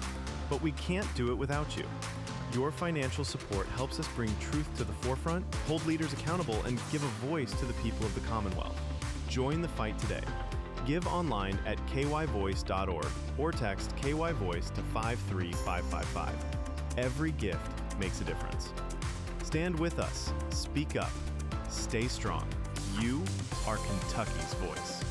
But we can't do it without you. Your financial support helps us bring truth to the forefront, hold leaders accountable, and give a voice to the people of the Commonwealth. Join the fight today. Give online at kyvoice.org or text KY Voice to 53555. Every gift makes a difference. Stand with us, speak up, stay strong. You are Kentucky's voice.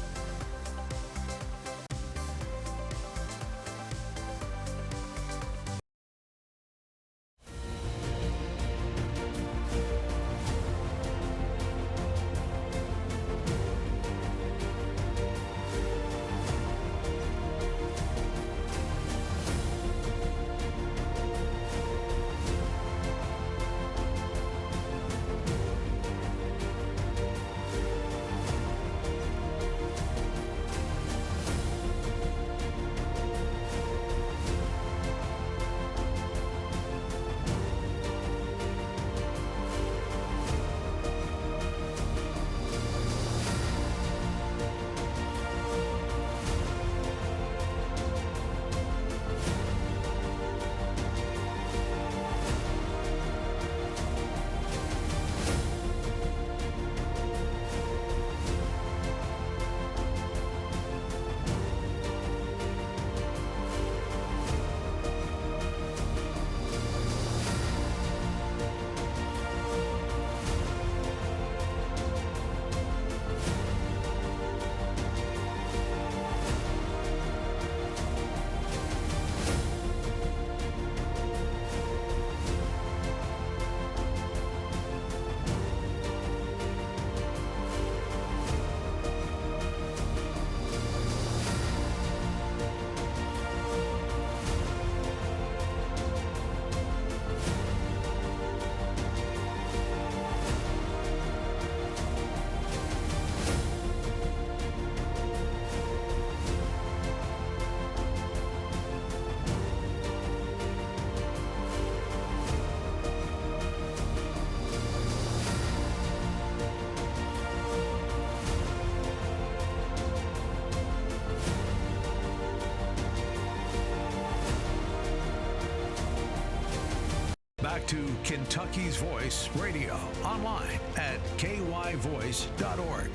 Back to Kentucky's Voice Radio, online at kyvoice.org.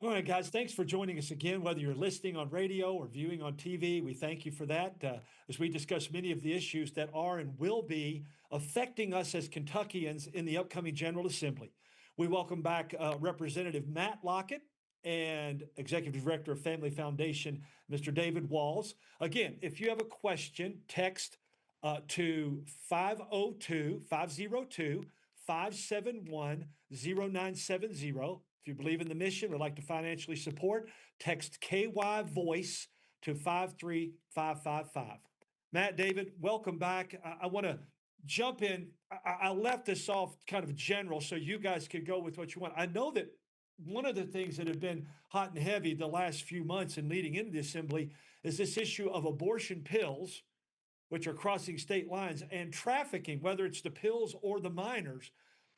All right, guys, thanks for joining us again. Whether you're listening on radio or viewing on TV, we thank you for that as we discuss many of the issues that are and will be affecting us as Kentuckians in the upcoming General Assembly. We welcome back Representative Matt Lockett and Executive Director of Family Foundation, Mr. David Walls. Again, if you have a question, text to 502-571-0970. If you believe in the mission, would like to financially support, text KY Voice to 53555. Matt, David, welcome back. I want to jump in. I left this off kind of general so you guys could go with what you want. I know that one of the things that have been hot and heavy the last few months and leading into the assembly is this issue of abortion pills, which are crossing state lines, and trafficking, whether it's the pills or the minors.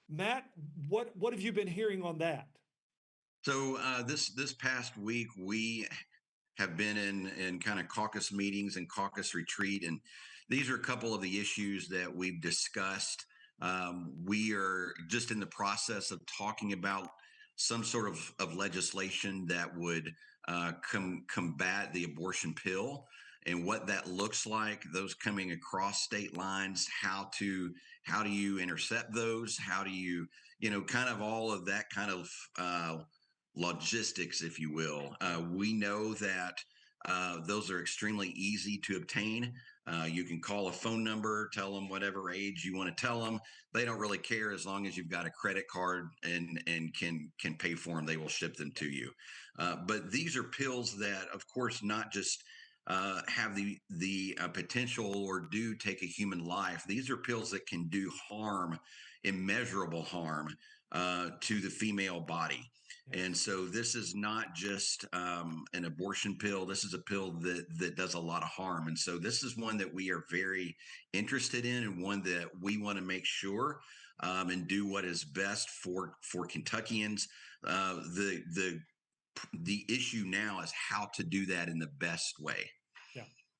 Matt, what have you been hearing on that? So this past week, we have been in kind of caucus meetings and caucus retreat, and these are a couple of the issues that we've discussed. We are just in the process of talking about some sort of legislation that would combat the abortion pill and what that looks like, those coming across state lines, how do you intercept those? How do you, kind of all of that kind of logistics, if you will. We know that those are extremely easy to obtain. You can call a phone number, tell them whatever age you want to tell them. They don't really care as long as you've got a credit card and can pay for them. They will ship them to you. But these are pills that, of course, not just have the potential or do take a human life. These are pills that can do harm, immeasurable harm to the female body. And so this is not just an abortion pill. This is a pill that does a lot of harm. And so this is one that we are very interested in, and one that we want to make sure and do what is best for Kentuckians. The issue now is how to do that in the best way.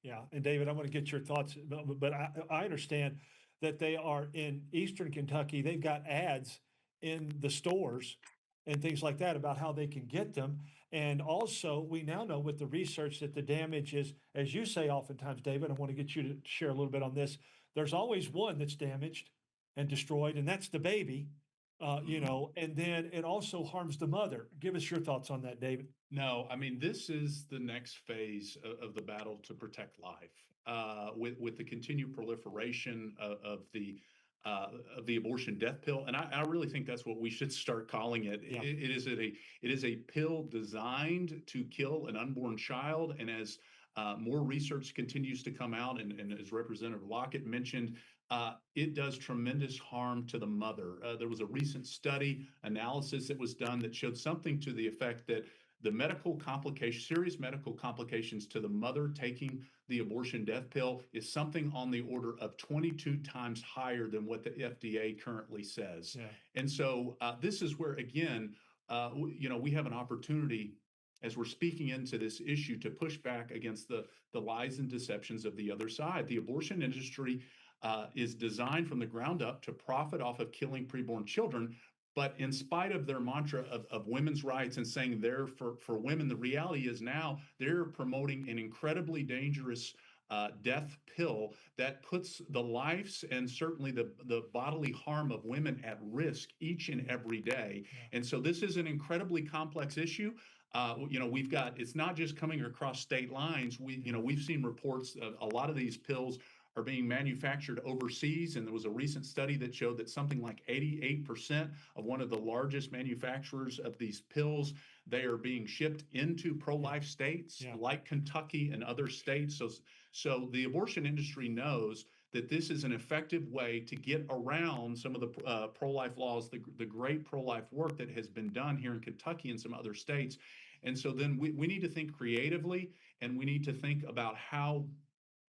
Yeah. And David, I want to get your thoughts, but I understand that they are in Eastern Kentucky. They've got ads in the stores and things like that about how they can get them. And also, we now know with the research that the damage is, as you say oftentimes, David, I want to get you to share a little bit on this. There's always one that's damaged and destroyed, and that's the baby. And then it also harms the mother. Give us your thoughts on that, David. No, I mean, this is the next phase of the battle to protect life. With the continued proliferation of the abortion death pill, and I really think that's what we should start calling it. Yeah. It is a pill designed to kill an unborn child, and as more research continues to come out, and as Representative Lockett mentioned, it does tremendous harm to the mother. There was a recent study analysis that was done that showed something to the effect that the medical complications, serious medical complications to the mother taking the abortion death pill is something on the order of 22 times higher than what the FDA currently says. Yeah. And so this is where, again, we have an opportunity as we're speaking into this issue to push back against the lies and deceptions of the other side. The abortion industry is designed from the ground up to profit off of killing preborn children. But in spite of their mantra of women's rights and saying they're for women, the reality is now they're promoting an incredibly dangerous death pill that puts the lives and certainly the bodily harm of women at risk each and every day. Yeah. And so this is an incredibly complex issue. We've got, it's not just coming across state lines. We've seen reports of a lot of these pills are being manufactured overseas. And there was a recent study that showed that something like 88% of one of the largest manufacturers of these pills, they are being shipped into pro-life states like Kentucky and other states. So the abortion industry knows that this is an effective way to get around some of the pro-life laws, the great pro-life work that has been done here in Kentucky and some other states. And so then we need to think creatively, and we need to think about how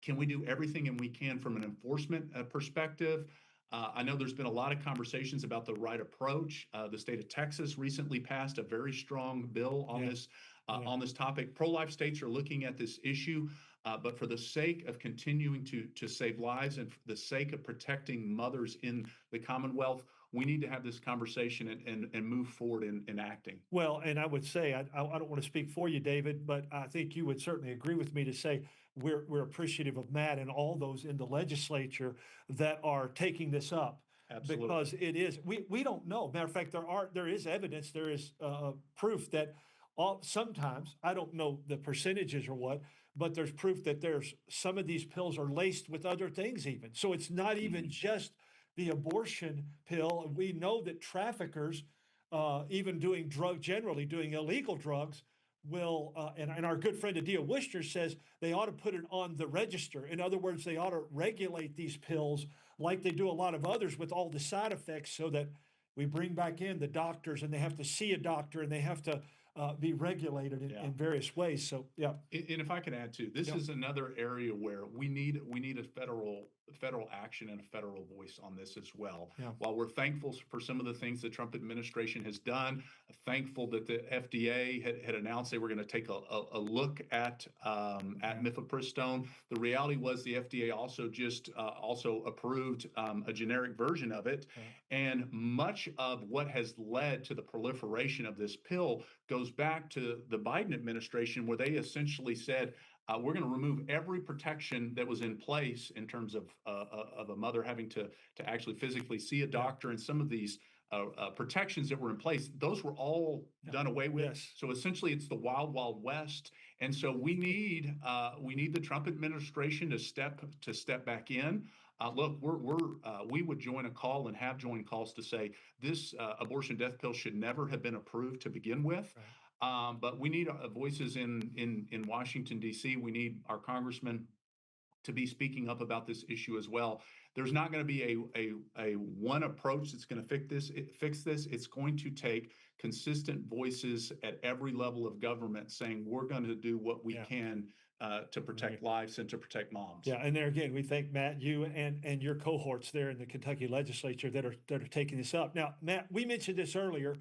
can we do everything and we can from an enforcement perspective. I know there's been a lot of conversations about the right approach. The state of Texas recently passed a very strong bill on this topic. Pro-life states are looking at this issue, but for the sake of continuing to save lives and for the sake of protecting mothers in the Commonwealth, we need to have this conversation and move forward in acting. Well, and I would say, I don't want to speak for you, David, but I think you would certainly agree with me to say we're appreciative of Matt and all those in the legislature that are taking this up. Absolutely. Because it is, we don't know. Matter of fact, there is evidence, there is proof that sometimes, I don't know the percentages or what, but there's proof that there's some of these pills are laced with other things even. So it's not even just the abortion pill. We know that traffickers, even doing generally doing illegal drugs, will, and our good friend Adia Worcester says they ought to put it on the register. In other words, they ought to regulate these pills like they do a lot of others with all the side effects, so that we bring back in the doctors and they have to see a doctor and they have to be regulated in various ways. So, yeah. And if I can add to, this is another area where we need a federal action and a federal voice on this as well. Yeah. While we're thankful for some of the things the Trump administration has done, thankful that the FDA had announced they were going to take a look at mifepristone. The reality was the FDA also just also approved a generic version of it. And much of what has led to the proliferation of this pill goes back to the Biden administration, where they essentially said, we're going to remove every protection that was in place in terms of a mother having to actually physically see a doctor, and some of these protections that were in place, those were all done away with. Yes. So essentially, it's the wild, wild west. And so we need the Trump administration to step back in. Look, we would join a call and have joined calls to say this abortion death pill should never have been approved to begin with. Right. But we need voices in Washington, D.C. We need our congressmen to be speaking up about this issue as well. There's not going to be a one approach that's going to fix this. It's going to take consistent voices at every level of government saying we're going to do what we can to protect lives and to protect moms. Yeah, and there again, we thank Matt, you and your cohorts there in the Kentucky legislature that are taking this up. Now, Matt, we mentioned this earlier.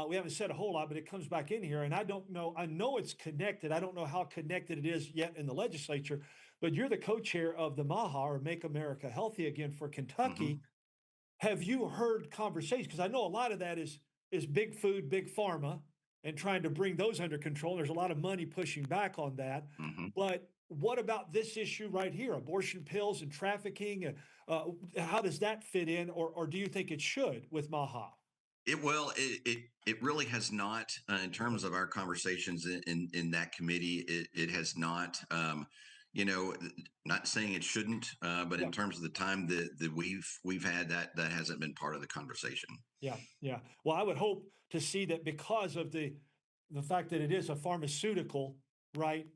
We haven't said a whole lot, but it comes back in here, and I don't know. I know it's connected. I don't know how connected it is yet in the legislature, but you're the co-chair of the MAHA, or Make America Healthy Again, for Kentucky. Have you heard conversations? Because I know a lot of that is is big food, big pharma, and trying to bring those under control. There's a lot of money pushing back on that. Mm-hmm. But what about this issue right here, abortion pills and trafficking? How does that fit in, or do you think it should with MAHA? It really has not in terms of our conversations in that committee. It has not. Not saying it shouldn't, but in terms of the time that we've had, that hasn't been part of the conversation. Yeah. Well, I would hope to see that because of the fact that it is a pharmaceutical, right?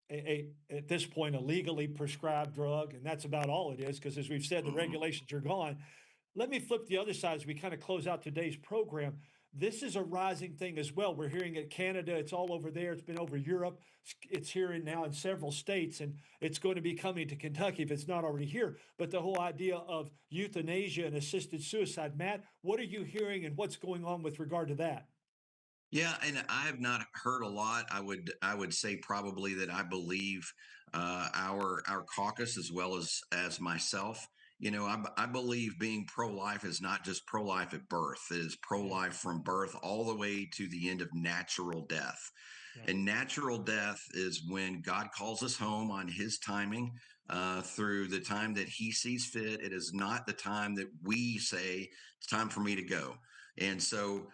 At this point, a legally prescribed drug, and that's about all it is, because as we've said, the regulations are gone. Let me flip the other side as we kind of close out today's program. This is a rising thing as well. We're hearing it Canada, it's all over there, it's been over Europe, it's here now in several states, and it's going to be coming to Kentucky if it's not already here. But the whole idea of euthanasia and assisted suicide, Matt, what are you hearing and what's going on with regard to that? Yeah, and I have not heard a lot. I would say probably that I believe our caucus as well as myself. I believe being pro-life is not just pro-life at birth. It is pro-life from birth all the way to the end of natural death. Yeah. And natural death is when God calls us home on his timing through the time that he sees fit. It is not the time that we say it's time for me to go. And so,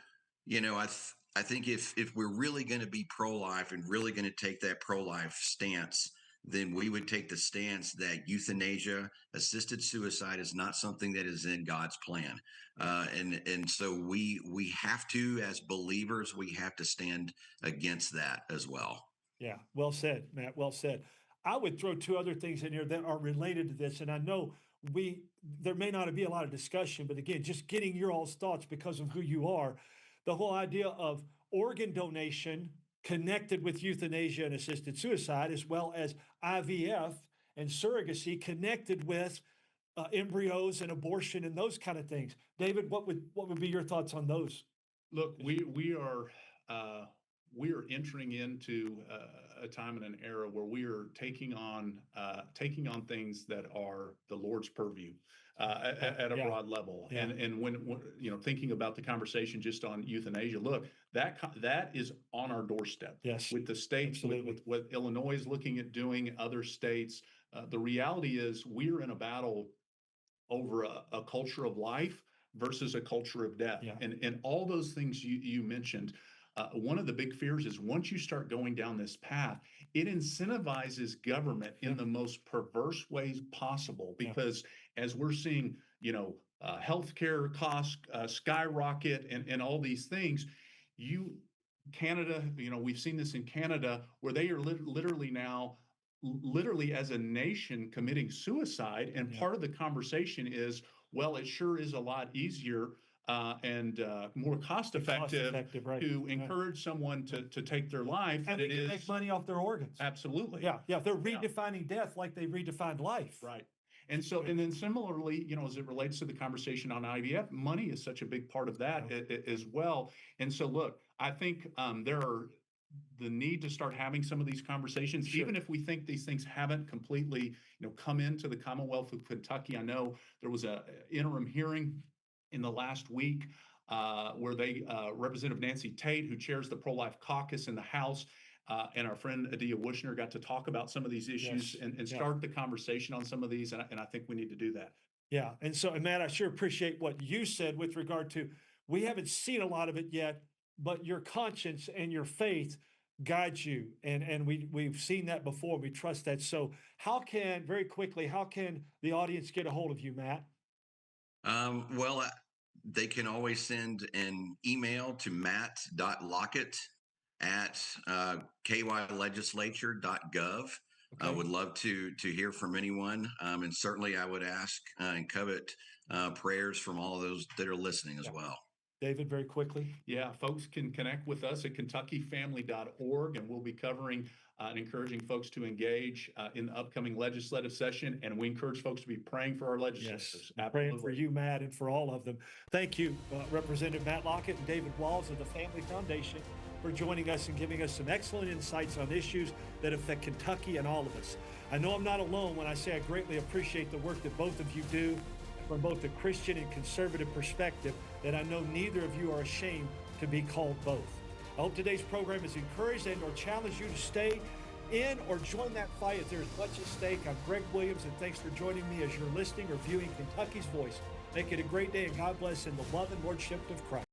I think if we're really going to be pro-life and really going to take that pro-life stance, then we would take the stance that euthanasia, assisted suicide, is not something that is in God's plan. And so we have to, as believers, we have to stand against that as well. Yeah, well said, Matt, well said. I would throw two other things in here that are related to this, and I know there may not be a lot of discussion, but again, just getting your all's thoughts because of who you are. The whole idea of organ donation connected with euthanasia and assisted suicide, as well as IVF and surrogacy connected with embryos and abortion and those kind of things. David, what would be your thoughts on those? Look, we are entering into a time and an era where we are taking on things that are the Lord's purview at a broad level. Yeah. And when thinking about the conversation just on euthanasia, look, that is on our doorstep. Yes. With the states, with what Illinois is looking at doing, other states. The reality is we're in a battle over a culture of life versus a culture of death. Yeah. And all those things you mentioned. One of the big fears is once you start going down this path, it incentivizes government in the most perverse ways possible, because as we're seeing, healthcare costs skyrocket and all these things, Canada, we've seen this in Canada where they are literally as a nation committing suicide. And part of the conversation is, well, it sure is a lot easier and more cost-effective right. to encourage someone to take their life. And they can make money off their organs. Absolutely. Yeah. They're redefining death like they redefined life. Right. And so, and then similarly, as it relates to the conversation on IVF, money is such a big part of that as well. And so, look, I think there are the need to start having some of these conversations, even if we think these things haven't completely, come into the Commonwealth of Kentucky. I know there was a interim hearing in the last week where Representative Nancy Tate, who chairs the pro-life caucus in the House, and our friend Adia Wushner got to talk about some of these issues and start the conversation on some of these. And I think we need to do that. Yeah. And so, and Matt, I sure appreciate what you said with regard to, we haven't seen a lot of it yet, but your conscience and your faith guides you. And we've seen that before. We trust that. So very quickly, how can the audience get a hold of you, Matt? Well, they can always send an email to matt.lockett@kylegislature.gov. I would love to hear from anyone. And certainly I would ask and covet prayers from all of those that are listening as well. David, very quickly. Yeah, folks can connect with us at kentuckyfamily.org, and we'll be covering and encouraging folks to engage in the upcoming legislative session. And we encourage folks to be praying for our legislators. Yes, praying for you, Matt, and for all of them. Thank you, Representative Matt Lockett and David Walls of the Family Foundation, for joining us and giving us some excellent insights on issues that affect Kentucky and all of us. I know I'm not alone when I say I greatly appreciate the work that both of you do. from both a Christian and conservative perspective that I know neither of you are ashamed to be called both. I hope today's program has encouraged and or challenged you to stay in or join that fight if there's much at stake. I'm Greg Williams, and thanks for joining me as you're listening or viewing Kentucky's Voice. Make it a great day, and God bless in the love and lordship of Christ.